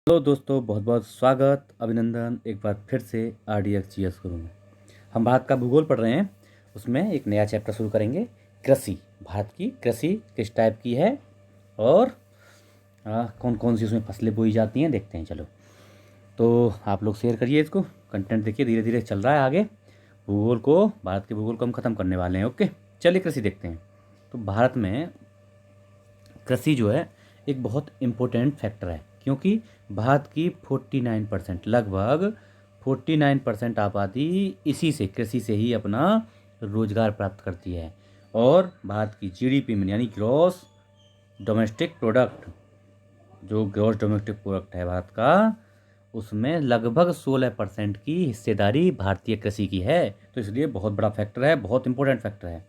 Hello दोस्तों, बहुत बहुत स्वागत अभिनंदन एक बार फिर से RDX GS गुरु में। हम भारत का भूगोल पढ़ रहे हैं। उसमें एक नया चैप्टर शुरू करेंगे। कृषि, भारत की कृषि किस टाइप की है और कौन कौन सी उसमें फसलें बोई जाती हैं देखते हैं। चलो, तो आप लोग शेयर करिए इसको, कंटेंट देखिए, धीरे धीरे चल रहा है आगे। भूगोल को, भारत के भूगोल को हम ख़त्म करने वाले हैं। ओके, चलिए कृषि देखते हैं। तो भारत में कृषि जो है एक बहुत इम्पोर्टेंट फैक्टर है, क्योंकि भारत की 49% लगभग 49% आबादी इसी से, कृषि से ही अपना रोजगार प्राप्त करती है। और भारत की GDP में, यानी ग्रॉस डोमेस्टिक प्रोडक्ट, जो ग्रॉस डोमेस्टिक प्रोडक्ट है भारत का, उसमें लगभग 16% की हिस्सेदारी भारतीय कृषि की है। तो इसलिए बहुत बड़ा फैक्टर है, बहुत इंपॉर्टेंट फैक्टर है।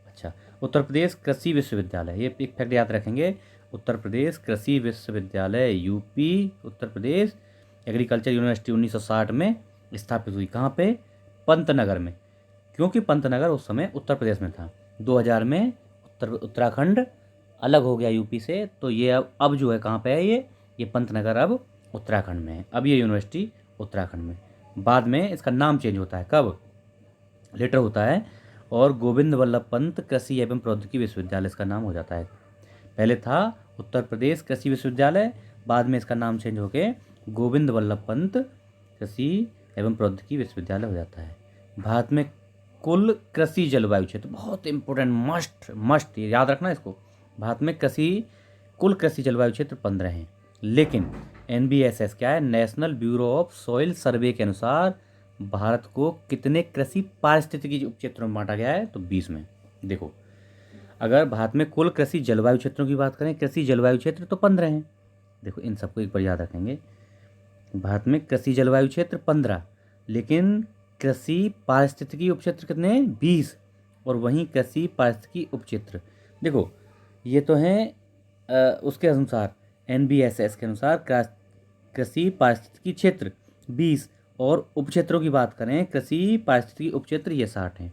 अच्छा, उत्तर प्रदेश कृषि विश्वविद्यालय, ये एक फैक्ट याद रखेंगे। उत्तर प्रदेश कृषि विश्वविद्यालय UP Uttar Pradesh agriculture university 1960 में स्थापित हुई। कहाँ पे? पंतनगर में, क्योंकि पंतनगर उस समय उत्तर प्रदेश में था। 2000 में उत्तराखंड अलग हो गया यूपी से, तो ये अब जो है कहाँ पे है, ये पंतनगर अब उत्तराखंड में है। अब ये यूनिवर्सिटी उत्तराखंड में, बाद में इसका नाम चेंज होता है। कब? लेटर होता है, और गोविंद वल्लभ पंत कृषि एवं प्रौद्योगिकी विश्वविद्यालय इसका नाम हो जाता है। पहले था उत्तर प्रदेश कृषि विश्वविद्यालय, बाद में इसका नाम चेंज होके गोविंद वल्लभ पंत कृषि एवं प्रौद्योगिकी विश्वविद्यालय हो जाता है। भारत में कुल कृषि जलवायु क्षेत्र, बहुत इंपॉर्टेंट, मस्ट मस्ट ये याद रखना इसको। भारत में कुल कृषि जलवायु क्षेत्र 15 हैं, लेकिन NBSS क्या है, नेशनल ब्यूरो ऑफ सॉइल सर्वे के अनुसार भारत को कितने कृषि पारिस्थितिकी उपक्षेत्रों में बांटा गया है? तो 20 में। देखो, अगर भारत में कुल कृषि जलवायु क्षेत्रों की बात करें, कृषि जलवायु क्षेत्र तो 15 हैं। देखो, इन सबको एक बार याद रखेंगे। भारत में कृषि जलवायु क्षेत्र 15, लेकिन कृषि पारिस्थितिकी उपक्षेत्र कितने हैं? 20। और वहीं कृषि पारिस्थितिकी उपक्षेत्र, देखो ये तो हैं उसके अनुसार, NBSS के अनुसार कृषि पारिस्थितिकी क्षेत्र 20, और उपक्षेत्रों की बात करें, कृषि पारिस्थितिकी उपक्षेत्र ये 60 हैं।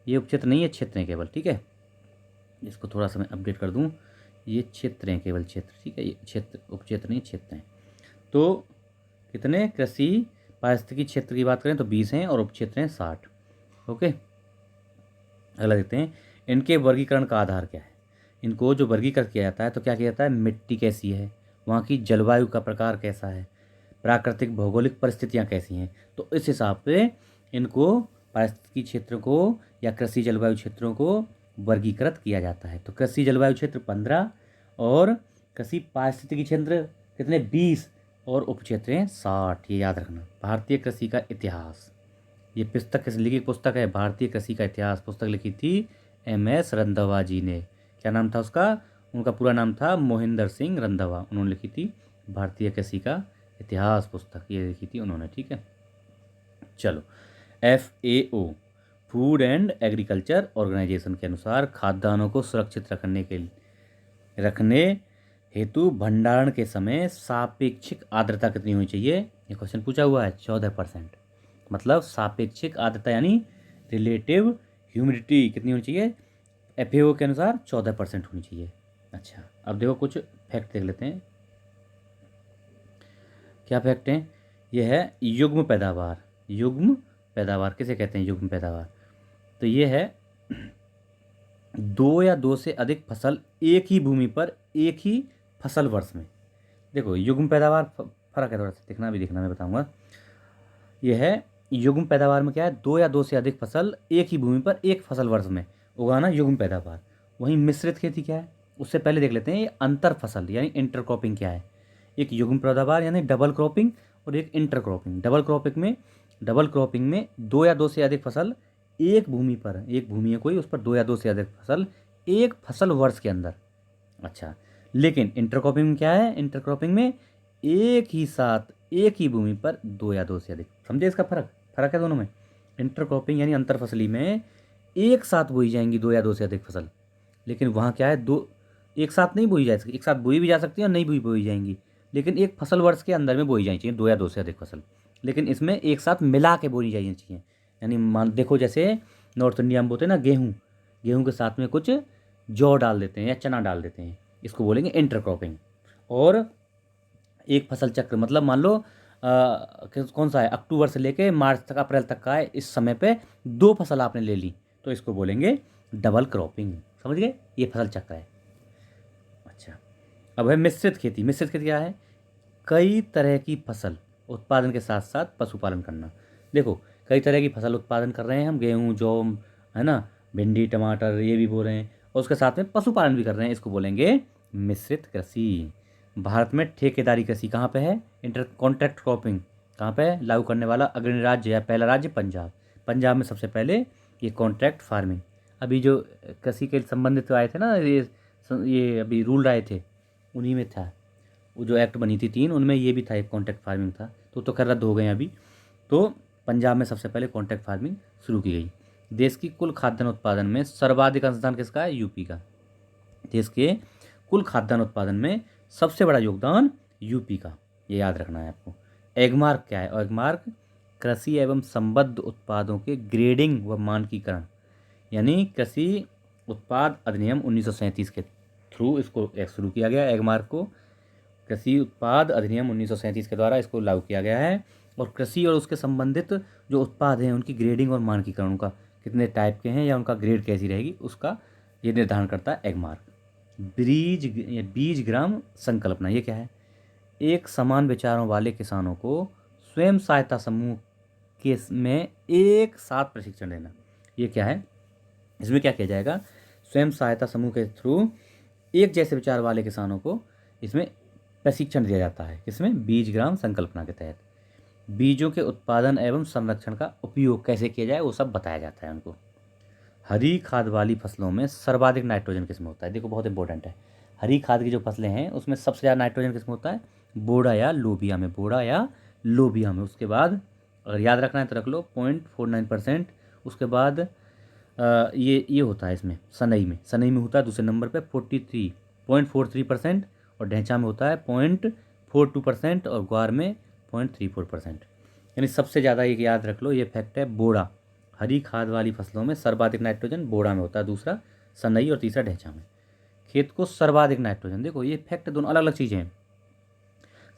ये उपक्षेत्र नहीं है, क्षेत्र हैं केवल, ठीक है। इसको थोड़ा सा मैं अपडेट कर दूं, ये क्षेत्र हैं, केवल क्षेत्र, ठीक है। ये क्षेत्र, उपक्षेत्र नहीं, क्षेत्र हैं। तो कितने कृषि पारिस्थितिकी क्षेत्र की बात करें तो 20 हैं, और उपक्षेत्र हैं 60। ओके, अगला देखते हैं, इनके वर्गीकरण का आधार क्या है। इनको जो वर्गीकृत किया जाता है तो क्या किया जाता है, मिट्टी कैसी है, वहाँ की जलवायु का प्रकार कैसा है, प्राकृतिक भौगोलिक परिस्थितियाँ कैसी हैं, तो इस हिसाब से इनको, पारिस्थितिकी क्षेत्र को या कृषि जलवायु क्षेत्रों को वर्गीकृत किया जाता है। तो कृषि जलवायु क्षेत्र 15, और कृषि पारिस्थितिकी क्षेत्र कितने? 20, और उपक्षेत्र हैं 60। ये याद रखना। भारतीय कृषि का इतिहास, ये पुस्तक किस लिखी पुस्तक है? भारतीय कृषि का इतिहास पुस्तक लिखी थी MS रंधावा जी ने। क्या नाम था उसका? उनका पूरा नाम था मोहिंदर सिंह रंधावा। उन्होंने लिखी थी भारतीय कृषि का इतिहास पुस्तक, ये लिखी थी उन्होंने, ठीक है। चलो, FAO, food and agriculture organisation के अनुसार खाद्यान्नों को सुरक्षित रखने हेतु भंडारण के समय सापेक्षिक आर्द्रता कितनी होनी चाहिए? ये क्वेश्चन पूछा हुआ है। 14%। मतलब सापेक्षिक आर्द्रता यानी रिलेटिव ह्यूमिडिटी कितनी होनी चाहिए? FAO के अनुसार 14% होनी चाहिए। अच्छा, अब देखो कुछ फैक्ट देख लेते हैं। क्या फैक्ट हैं? यह है युग्म पैदावार। युग्म पैदावार किसे कहते हैं? युग्म पैदावार, तो ये है 2 या 2 से अधिक फसल एक ही भूमि पर एक ही फसल वर्ष में। देखो, युग्म पैदावार फर्क है थोड़ा सा, देखना मैं बताऊंगा। यह है युग्म पैदावार में क्या है, 2 या 2 से अधिक फसल एक ही भूमि पर एक फसल वर्ष में उगाना युग्म पैदावार। वहीं मिश्रित खेती क्या है, उससे पहले देख लेते हैं ये अंतर फसल यानी इंटरक्रॉपिंग क्या है। एक युग्म पैदावार यानी डबल क्रॉपिंग, और एक इंटरक्रॉपिंग। डबल क्रॉपिंग में 2 या 2 से अधिक फसल एक भूमि पर, एक भूमि है कोई, उस पर 2 या 2 से अधिक फसल एक फसल वर्ष के अंदर। अच्छा, लेकिन इंटरक्रॉपिंग में क्या है? इंटरक्रॉपिंग में एक ही साथ एक ही भूमि पर 2 या 2 से अधिक। समझे इसका फर्क? फर्क है दोनों में। इंटरक्रॉपिंग यानी अंतर फसली में एक साथ बोई जाएंगी 2 या 2 से अधिक फसल, लेकिन वहाँ क्या है, दो एक साथ नहीं बोई जा सकती। एक साथ बोई भी जा सकती है और नहीं भी बोई जाएंगी, लेकिन एक फसल वर्ष के अंदर में बोई जानी चाहिए 2 या 2 से अधिक फसल। लेकिन इसमें एक साथ मिला के बोई जानी चाहिए। यानी मान देखो, जैसे नॉर्थ इंडिया में बोते हैं ना गेहूँ, गेहूँ के साथ में कुछ जौ डाल देते हैं या चना डाल देते हैं, इसको बोलेंगे इंटरक्रॉपिंग। और एक फसल चक्र मतलब मान लो कौन सा है, अक्टूबर से लेके मार्च तक, अप्रैल तक का है, इस समय पे 2 फसल आपने ले ली तो इसको बोलेंगे डबल क्रॉपिंग। समझ गए, ये फसल चक्र है। अच्छा, अब है मिश्रित खेती। मिश्रित खेती क्या है? कई तरह की फसल उत्पादन के साथ साथ पशुपालन करना। देखो, कई तरह की फसल उत्पादन कर रहे हैं हम, गेहूँ, जौ, है ना, भिंडी, टमाटर, ये भी बो रहे हैं, और उसके साथ में पशुपालन भी कर रहे हैं, इसको बोलेंगे मिश्रित कृषि। भारत में ठेकेदारी कृषि कहाँ पे है? इंटर कॉन्ट्रैक्ट क्रॉपिंग कहाँ पे है? लागू करने वाला अग्रणी राज्य या पहला राज्य पंजाब। पंजाब में सबसे पहले ये कॉन्ट्रैक्ट फार्मिंग, अभी जो कृषि के संबंधित आए थे ना, ये अभी रूल आए थे, उन्हीं में था। वो जो एक्ट बनी थी 3, उनमें ये भी था, एक कॉन्ट्रैक्ट फार्मिंग था, तो खैर रद्द हो गए अभी। तो पंजाब में सबसे पहले कॉन्ट्रैक्ट फार्मिंग शुरू की गई। देश की कुल खाद्यान्न उत्पादन में सर्वाधिक अंशदान किसका है? यूपी का। देश के कुल खाद्यान्न उत्पादन में सबसे बड़ा योगदान यूपी का, ये याद रखना है आपको। एगमार्क क्या है? एगमार्क कृषि एवं संबद्ध उत्पादों के ग्रेडिंग व मानकीकरण, यानी कृषि उत्पाद अधिनियम 1937 के थ्रू इसको शुरू किया गया। एगमार्क को कृषि उत्पाद अधिनियम 1937 के द्वारा इसको लागू किया गया है, और कृषि और उसके संबंधित जो उत्पाद हैं उनकी ग्रेडिंग और मानकीकरण, उनका कितने टाइप के हैं या उनका ग्रेड कैसी रहेगी, उसका ये निर्धारण करता है एगमार्क। बीज ग्राम संकल्पना, ये क्या है? एक समान विचारों वाले किसानों को स्वयं सहायता समूह के में एक साथ प्रशिक्षण देना। ये क्या है? इसमें क्या किया जाएगा? स्वयं सहायता समूह के थ्रू एक जैसे विचार वाले किसानों को इसमें प्रशिक्षण दिया जाता है। इसमें बीज ग्राम संकल्पना के तहत बीजों के उत्पादन एवं संरक्षण का उपयोग कैसे किया जाए वो सब बताया जाता है उनको। हरी खाद वाली फसलों में सर्वाधिक नाइट्रोजन किसमें होता है? देखो, बहुत इंपॉर्टेंट है। हरी खाद की जो फसलें हैं उसमें सबसे ज़्यादा नाइट्रोजन किसमें होता है? बोड़ा या लोबिया में। बोड़ा या लोबिया में। उसके बाद अगर याद रखना है तो रख लो 0.49%। उसके बाद ये होता है इसमें सनई में। सनई में होता है दूसरे नंबर पे 43.43%, और ढैंचा में होता है 0.42%, और ग्वार में 0.34%। यानी सबसे ज़्यादा एक याद रख लो, ये फैक्ट है बोड़ा। हरी खाद वाली फसलों में सर्वाधिक नाइट्रोजन बोड़ा में होता है, दूसरा सनई और तीसरा ढैंचा में। खेत को सर्वाधिक नाइट्रोजन, देखो ये फैक्ट दोनों अलग अलग चीज़ें हैं।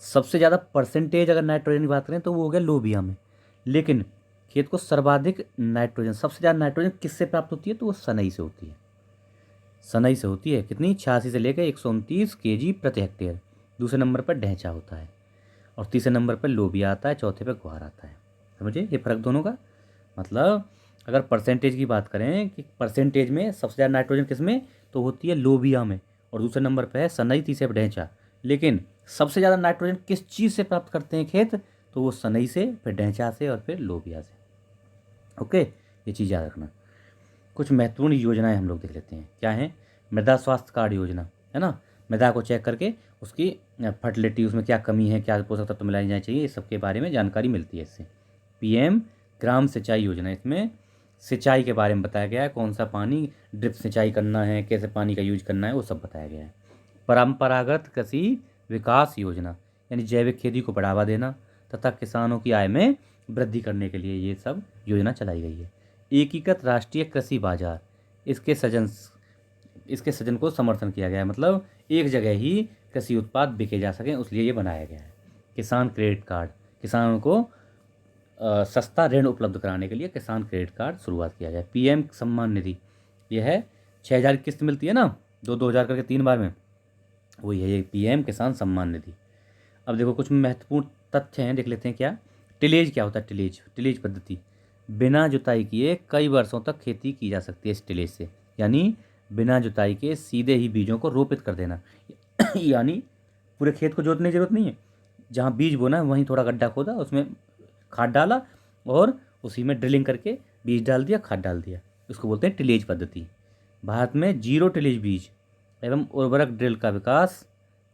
सबसे ज़्यादा परसेंटेज अगर नाइट्रोजन की बात करें तो वो हो गया लोबिया में, लेकिन खेत को सर्वाधिक नाइट्रोजन, सबसे ज़्यादा नाइट्रोजन किससे प्राप्त होती है? तो वो सनई से होती है। सनई से होती है। कितनी? 86 से लेकर 129 kg प्रति हेक्टेयर। दूसरे नंबर पर ढैंचा होता है, और तीसरे नंबर पर लोबिया आता है, चौथे पर ग्वार आता है। समझिए ये फ़र्क दोनों का। मतलब अगर परसेंटेज की बात करें कि परसेंटेज में सबसे ज़्यादा नाइट्रोजन किस में, तो होती है लोबिया में, और दूसरे नंबर पर है सनई, तीसरे पर ढैंचा। लेकिन सबसे ज़्यादा नाइट्रोजन किस चीज़ से प्राप्त करते हैं खेत? तो वो सनई से, फिर ढैंचा से, और फिर लोबिया से। ओके, ये चीज़ याद रखना। कुछ महत्वपूर्ण योजनाएं हम लोग देख लेते हैं। क्या है? मृदा स्वास्थ्य कार्ड योजना, है ना। मृदा को चेक करके उसकी फर्टिलिटी, उसमें क्या कमी है, क्या पोषक तत्व मिलाए जाने चाहिए, इस सब के बारे में जानकारी मिलती है इससे। पीएम ग्राम सिंचाई योजना, इसमें सिंचाई के बारे में बताया गया है, कौन सा पानी ड्रिप सिंचाई करना है, कैसे पानी का यूज करना है, वो सब बताया गया है। परंपरागत कृषि विकास योजना, यानी जैविक खेती को बढ़ावा देना तथा किसानों की आय में वृद्धि करने के लिए ये सब योजना चलाई गई है। एकीकृत राष्ट्रीय कृषि बाजार, इसके सृजन को समर्थन किया गया है, मतलब एक जगह ही कृषि उत्पाद बिके जा सकें, उसलिए ये बनाया गया है। किसान क्रेडिट कार्ड, किसानों को सस्ता ऋण उपलब्ध कराने के लिए किसान क्रेडिट कार्ड शुरुआत किया जाए। पीएम सम्मान निधि, यह है 6,000 किस्त मिलती है ना, 2-2 हज़ार करके 3 बार में, वही है ये पीएम किसान सम्मान निधि। अब देखो कुछ महत्वपूर्ण तथ्य हैं, देख लेते हैं क्या। टिलेज क्या होता है? टिलेज पद्धति, बिना जुताई किए कई वर्षों तक खेती की जा सकती है इस टिलेज से, यानी बिना जुताई के सीधे ही बीजों को रोपित कर देना। यानी पूरे खेत को जोतने की जरूरत नहीं है, जहाँ बीज बोना है वहीं थोड़ा गड्ढा खोदा, उसमें खाद डाला, और उसी में ड्रिलिंग करके बीज डाल दिया, खाद डाल दिया। उसको बोलते हैं टिलेज पद्धति। भारत में जीरो टिलेज बीज एवं उर्वरक ड्रिल का विकास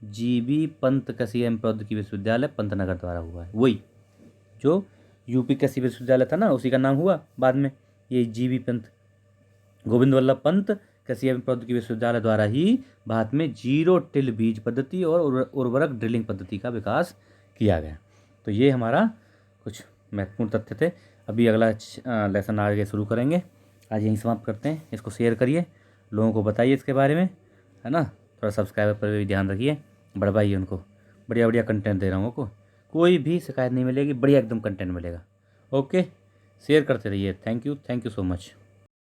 जीबी पंत कृषि एवं प्रौद्योगिकी विश्वविद्यालय पंतनगर द्वारा हुआ है। वही जो यूपी कृषि विश्वविद्यालय था ना, उसी का नाम हुआ बाद में ये जीबी पंत, गोविंद वल्लभ पंत कृषि एवं प्रौद्योगिकी विश्वविद्यालय द्वारा ही भारत में जीरो टिल बीज पद्धति और उर्वरक ड्रिलिंग पद्धति का विकास किया गया। तो ये हमारा कुछ महत्वपूर्ण तथ्य थे। अभी अगला लेसन आगे शुरू करेंगे। आज यहीं समाप्त करते हैं। इसको शेयर करिए, लोगों को बताइए इसके बारे में, है ना। थोड़ा सब्सक्राइबर पर भी ध्यान रखिए, बढ़वाइए उनको। बढ़िया बढ़िया कंटेंट दे रहा हूँ आपको, कोई भी शिकायत नहीं मिलेगी, बढ़िया एकदम कंटेंट मिलेगा। ओके, शेयर करते रहिए। Thank you so much.